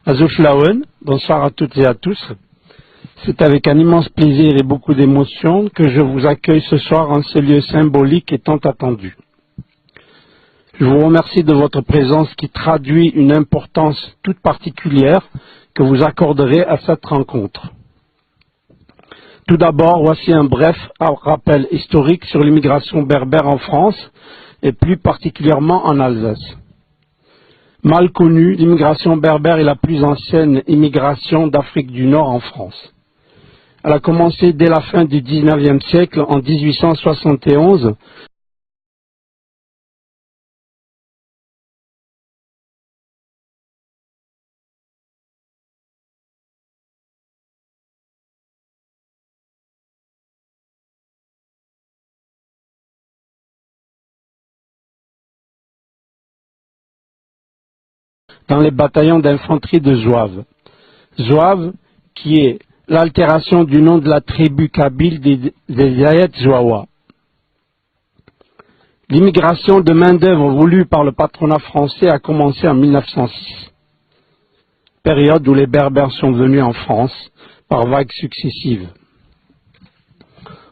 Azuflaouen, bonsoir à toutes et à tous. C'est avec un immense plaisir et beaucoup d'émotion que je vous accueille ce soir en ce lieu symbolique et tant attendu. Je vous remercie de votre présence qui traduit une importance toute particulière que vous accorderez à cette rencontre. Tout d'abord, voici un bref rappel historique sur l'immigration berbère en France et plus particulièrement en Alsace. Mal connue, l'immigration berbère est la plus ancienne immigration d'Afrique du Nord en France. Elle a commencé dès la fin du XIXe siècle, en 1871, dans les bataillons d'infanterie de Zouave. Zouave, qui est l'altération du nom de la tribu kabyle des Zayet Zouawa. L'immigration de main-d'œuvre voulue par le patronat français a commencé en 1906, période où les Berbères sont venus en France par vagues successives.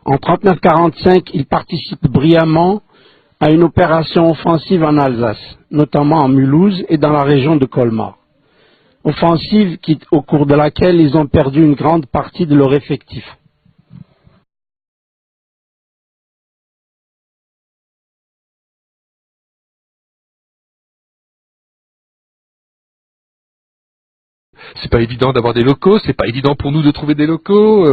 En 1939-1945, ils participent brillamment à une opération offensive en Alsace, notamment en Mulhouse et dans la région de Colmar. Offensive au cours de laquelle ils ont perdu une grande partie de leur effectif. C'est pas évident d'avoir des locaux, c'est pas évident pour nous de trouver des locaux.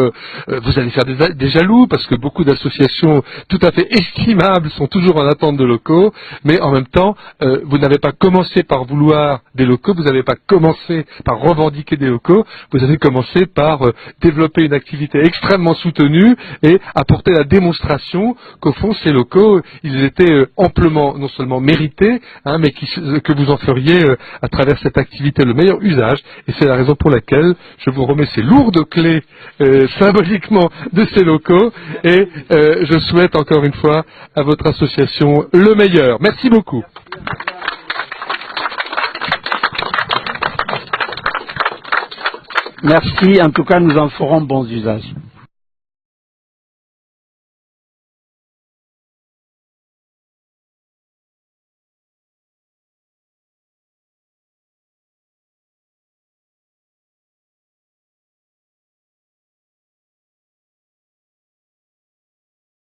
Vous allez faire des jaloux parce que beaucoup d'associations tout à fait estimables sont toujours en attente de locaux, mais en même temps, vous n'avez pas commencé par vouloir des locaux, vous n'avez pas commencé par revendiquer des locaux, vous avez commencé par développer une activité extrêmement soutenue et apporter la démonstration qu'au fond ces locaux, ils étaient amplement non seulement mérités, mais que vous en feriez à travers cette activité le meilleur usage. Et c'est la raison pour laquelle je vous remets ces lourdes clés symboliquement de ces locaux et je souhaite encore une fois à votre association le meilleur. Merci beaucoup. Merci, en tout cas nous en ferons bon usage.